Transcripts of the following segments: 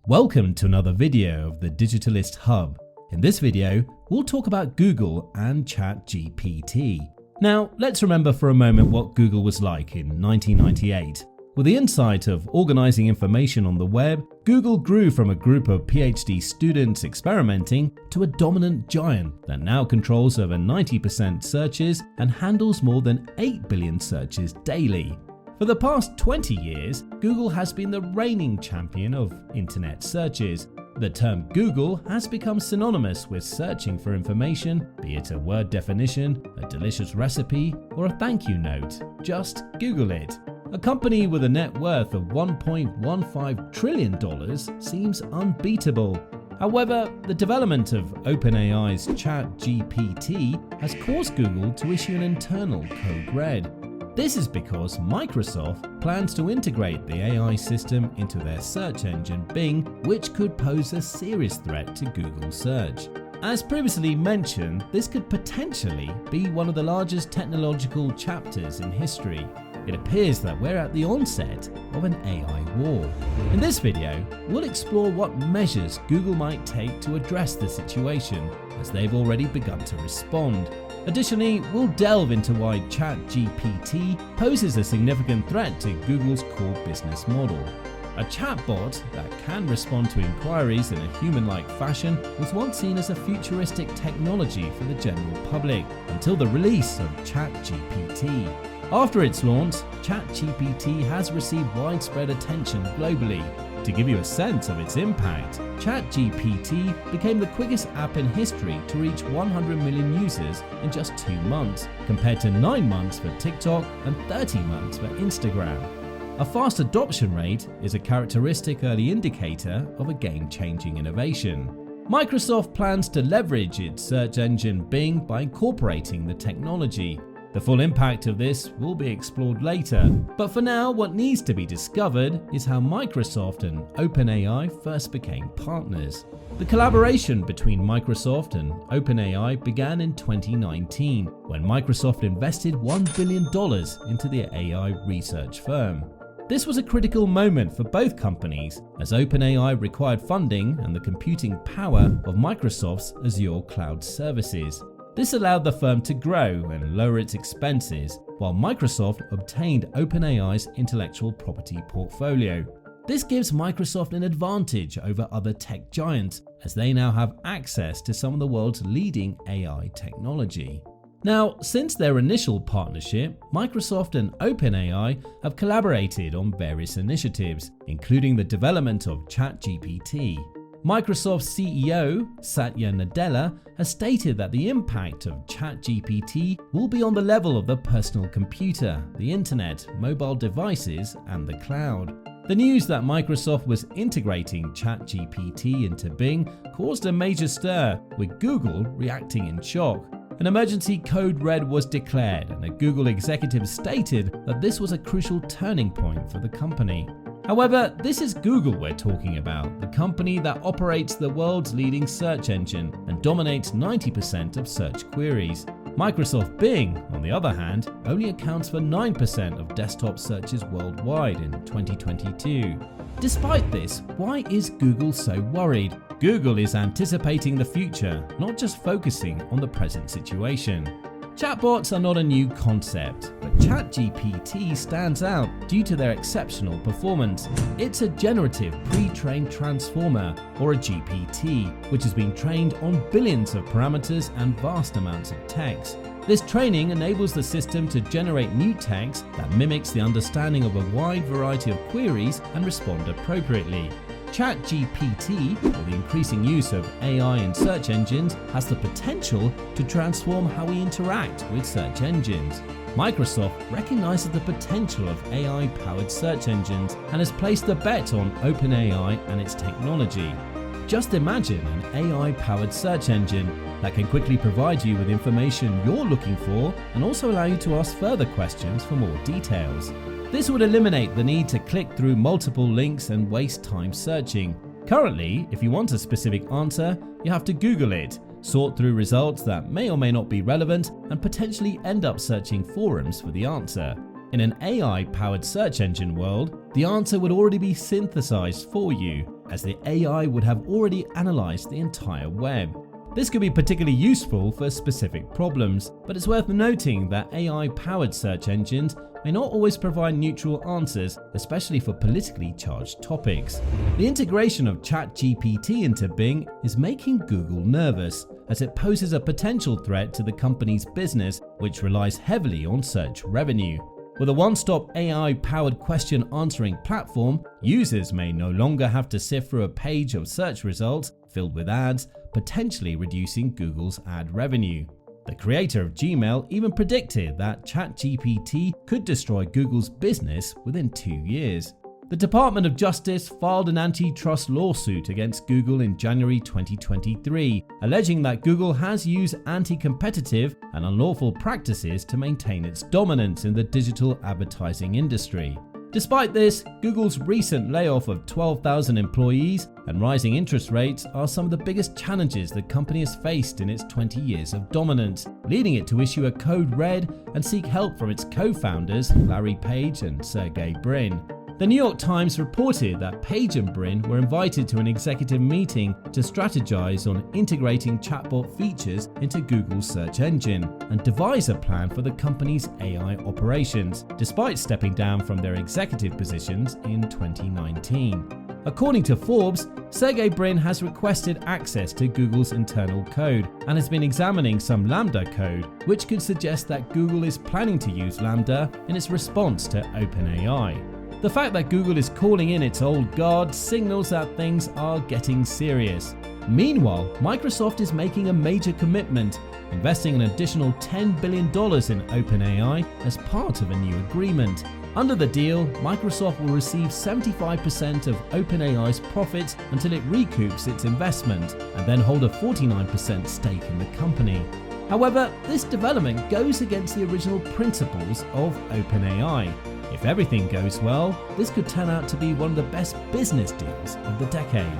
Welcome to another video of the Digitalist Hub. In this video, we'll talk about Google and ChatGPT. Now, let's remember for a moment what Google was like in 1998. With the insight of organizing information on the web, Google grew from a group of PhD students experimenting to a dominant giant that now controls over 90% searches and handles more than 8 billion searches daily. For the past 20 years, Google has been the reigning champion of internet searches. The term Google has become synonymous with searching for information, be it a word definition, a delicious recipe, or a thank you note. Just Google it. A company with a net worth of $1.15 trillion seems unbeatable. However, the development of OpenAI's ChatGPT has caused Google to issue an internal code red. This is because Microsoft plans to integrate the AI system into their search engine Bing, which could pose a serious threat to Google search. As previously mentioned, this could potentially be one of the largest technological chapters in history. It appears that we're at the onset of an AI war. In this video, we'll explore what measures Google might take to address the situation, as they've already begun to respond. Additionally, we'll delve into why ChatGPT poses a significant threat to Google's core business model. A chatbot that can respond to inquiries in a human-like fashion was once seen as a futuristic technology for the general public until the release of ChatGPT. After its launch, ChatGPT has received widespread attention globally. To give you a sense of its impact, ChatGPT became the quickest app in history to reach 100 million users in just 2 months, compared to 9 months for TikTok and 30 months for Instagram. A fast adoption rate is a characteristic early indicator of a game-changing innovation. Microsoft plans to leverage its search engine Bing by incorporating the technology. The full impact of this will be explored later, but for now what needs to be discovered is how Microsoft and OpenAI first became partners. The collaboration between Microsoft and OpenAI began in 2019 when Microsoft invested $1 billion into the AI research firm. This was a critical moment for both companies as OpenAI required funding and the computing power of Microsoft's Azure cloud services. This allowed the firm to grow and lower its expenses, while Microsoft obtained OpenAI's intellectual property portfolio. This gives Microsoft an advantage over other tech giants, as they now have access to some of the world's leading AI technology. Now, since their initial partnership, Microsoft and OpenAI have collaborated on various initiatives, including the development of ChatGPT. Microsoft's CEO, Satya Nadella, has stated that the impact of ChatGPT will be on the level of the personal computer, the internet, mobile devices, and the cloud. The news that Microsoft was integrating ChatGPT into Bing caused a major stir, with Google reacting in shock. An emergency code red was declared, and a Google executive stated that this was a crucial turning point for the company. However, this is Google we're talking about, the company that operates the world's leading search engine and dominates 90% of search queries. Microsoft Bing, on the other hand, only accounts for 9% of desktop searches worldwide in 2022. Despite this, why is Google so worried? Google is anticipating the future, not just focusing on the present situation. Chatbots are not a new concept, but ChatGPT stands out due to their exceptional performance. It's a generative pre-trained transformer, or a GPT, which has been trained on billions of parameters and vast amounts of text. This training enables the system to generate new text that mimics the understanding of a wide variety of queries and respond appropriately. ChatGPT, with the increasing use of AI in search engines, has the potential to transform how we interact with search engines. Microsoft recognizes the potential of AI-powered search engines and has placed a bet on OpenAI and its technology. Just imagine an AI-powered search engine that can quickly provide you with information you're looking for and also allow you to ask further questions for more details. This would eliminate the need to click through multiple links and waste time searching. Currently, if you want a specific answer, you have to Google it, sort through results that may or may not be relevant, and potentially end up searching forums for the answer. In an AI-powered search engine world, the answer would already be synthesized for you. as the AI would have already analyzed the entire web. This could be particularly useful for specific problems, but it's worth noting that AI-powered search engines may not always provide neutral answers, especially for politically charged topics. The integration of ChatGPT into Bing is making Google nervous, as it poses a potential threat to the company's business, which relies heavily on search revenue. With a one-stop AI-powered question-answering platform, users may no longer have to sift through a page of search results filled with ads, potentially reducing Google's ad revenue. The creator of Gmail even predicted that ChatGPT could destroy Google's business within 2 years. The Department of Justice filed an antitrust lawsuit against Google in January 2023, alleging that Google has used anti-competitive and unlawful practices to maintain its dominance in the digital advertising industry. Despite this, Google's recent layoff of 12,000 employees and rising interest rates are some of the biggest challenges the company has faced in its 20 years of dominance, leading it to issue a code red and seek help from its co-founders Larry Page and Sergey Brin. The New York Times reported that Page and Brin were invited to an executive meeting to strategize on integrating chatbot features into Google's search engine and devise a plan for the company's AI operations, despite stepping down from their executive positions in 2019. According to Forbes, Sergey Brin has requested access to Google's internal code and has been examining some Lambda code, which could suggest that Google is planning to use Lambda in its response to OpenAI. The fact that Google is calling in its old guard signals that things are getting serious. Meanwhile, Microsoft is making a major commitment, investing an additional $10 billion in OpenAI as part of a new agreement. Under the deal, Microsoft will receive 75% of OpenAI's profits until it recoups its investment, and then hold a 49% stake in the company. However, this development goes against the original principles of OpenAI. If everything goes well, this could turn out to be one of the best business deals of the decade.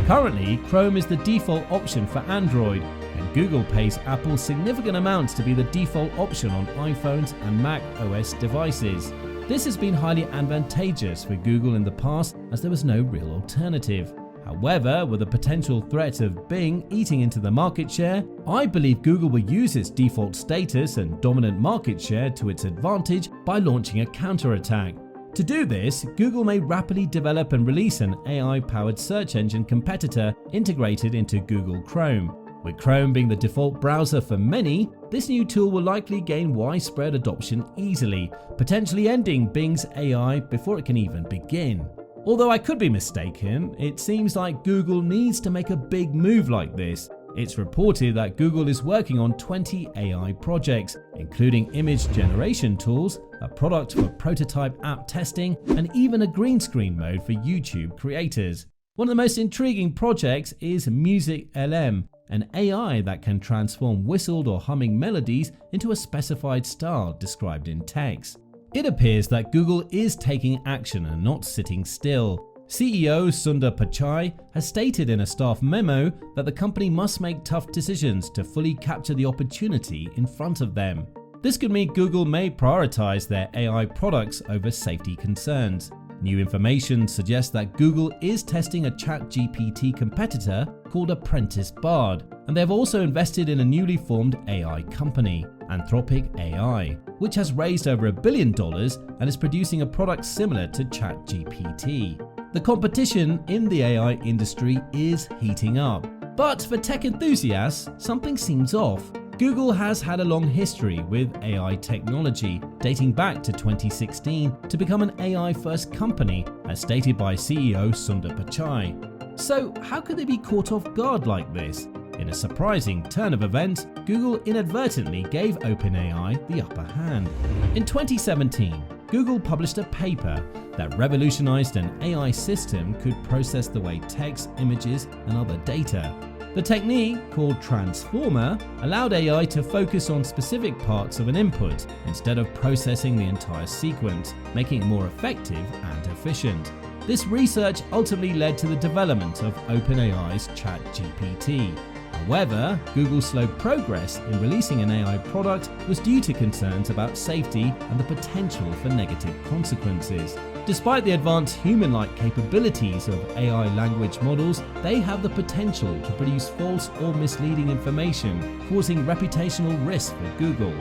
Currently, Chrome is the default option for Android, and Google pays Apple significant amounts to be the default option on iPhones and Mac OS devices. This has been highly advantageous for Google in the past, as there was no real alternative. However, with the potential threat of Bing eating into the market share, I believe Google will use its default status and dominant market share to its advantage by launching a counterattack. To do this, Google may rapidly develop and release an AI-powered search engine competitor integrated into Google Chrome. With Chrome being the default browser for many, this new tool will likely gain widespread adoption easily, potentially ending Bing's AI before it can even begin. Although I could be mistaken, it seems like Google needs to make a big move like this. It's reported that Google is working on 20 AI projects, including image generation tools, a product for prototype app testing, and even a green screen mode for YouTube creators. One of the most intriguing projects is Music LM, an AI that can transform whistled or humming melodies into a specified style described in text. It appears that Google is taking action and not sitting still. CEO Sundar Pichai has stated in a staff memo that the company must make tough decisions to fully capture the opportunity in front of them. This could mean Google may prioritize their AI products over safety concerns. New information suggests that Google is testing a ChatGPT competitor called Apprentice Bard, and they have also invested in a newly formed AI company, Anthropic AI, which has raised over $1 billion and is producing a product similar to ChatGPT. The competition in the AI industry is heating up. But for tech enthusiasts, something seems off. Google has had a long history with AI technology, dating back to 2016 to become an AI-first company, as stated by CEO Sundar Pichai. So how could they be caught off guard like this? In a surprising turn of events, Google inadvertently gave OpenAI the upper hand. In 2017, Google published a paper that revolutionized an AI system could process the way text, images, and other data. The technique, called Transformer, allowed AI to focus on specific parts of an input instead of processing the entire sequence, making it more effective and efficient. This research ultimately led to the development of OpenAI's ChatGPT. However, Google's slow progress in releasing an AI product was due to concerns about safety and the potential for negative consequences. Despite the advanced human-like capabilities of AI language models, they have the potential to produce false or misleading information, causing reputational risk for Google.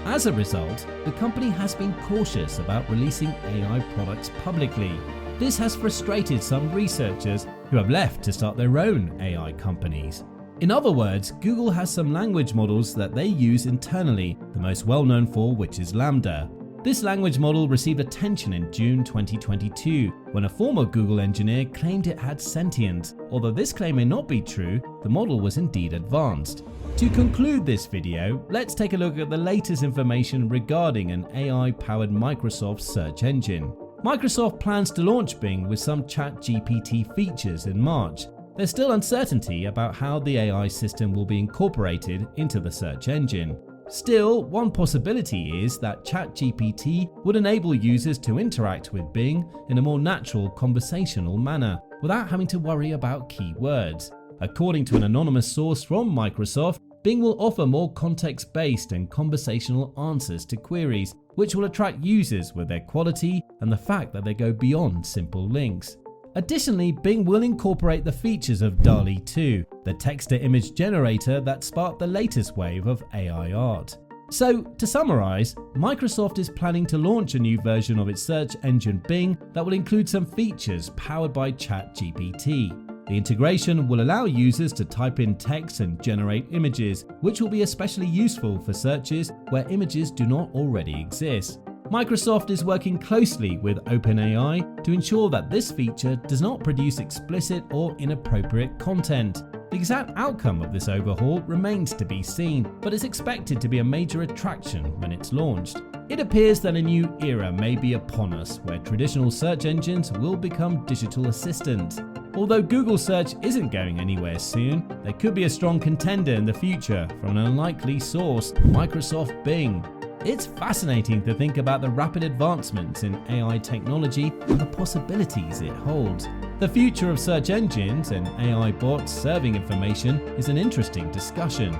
As a result, the company has been cautious about releasing AI products publicly. This has frustrated some researchers who have left to start their own AI companies. In other words, Google has some language models that they use internally, the most well-known for which is Lambda. This language model received attention in June 2022 when a former Google engineer claimed it had sentience. Although this claim may not be true, the model was indeed advanced. To conclude this video, let's take a look at the latest information regarding an AI-powered Microsoft search engine. Microsoft plans to launch Bing with some ChatGPT features in March. There's still uncertainty about how the AI system will be incorporated into the search engine. Still, one possibility is that ChatGPT would enable users to interact with Bing in a more natural conversational manner, without having to worry about keywords. According to an anonymous source from Microsoft, Bing will offer more context-based and conversational answers to queries, which will attract users with their quality and the fact that they go beyond simple links. Additionally, Bing will incorporate the features of DALL-E 2, the text-to-image generator that sparked the latest wave of AI art. So, to summarize, Microsoft is planning to launch a new version of its search engine Bing that will include some features powered by ChatGPT. The integration will allow users to type in text and generate images, which will be especially useful for searches where images do not already exist. Microsoft is working closely with OpenAI to ensure that this feature does not produce explicit or inappropriate content. The exact outcome of this overhaul remains to be seen, but is expected to be a major attraction when it's launched. It appears that a new era may be upon us where traditional search engines will become digital assistants. Although Google search isn't going anywhere soon, there could be a strong contender in the future from an unlikely source, Microsoft Bing. It's fascinating to think about the rapid advancements in AI technology and the possibilities it holds. The future of search engines and AI bots serving information is an interesting discussion.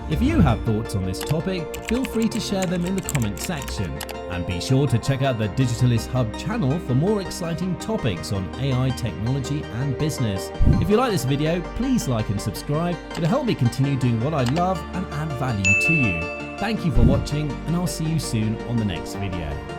If you have thoughts on this topic, feel free to share them in the comment section. And be sure to check out the Digitalist Hub channel for more exciting topics on AI technology and business. If you like this video, please like and subscribe. It'll help me continue doing what I love and add value to you. Thank you for watching, and I'll see you soon on the next video.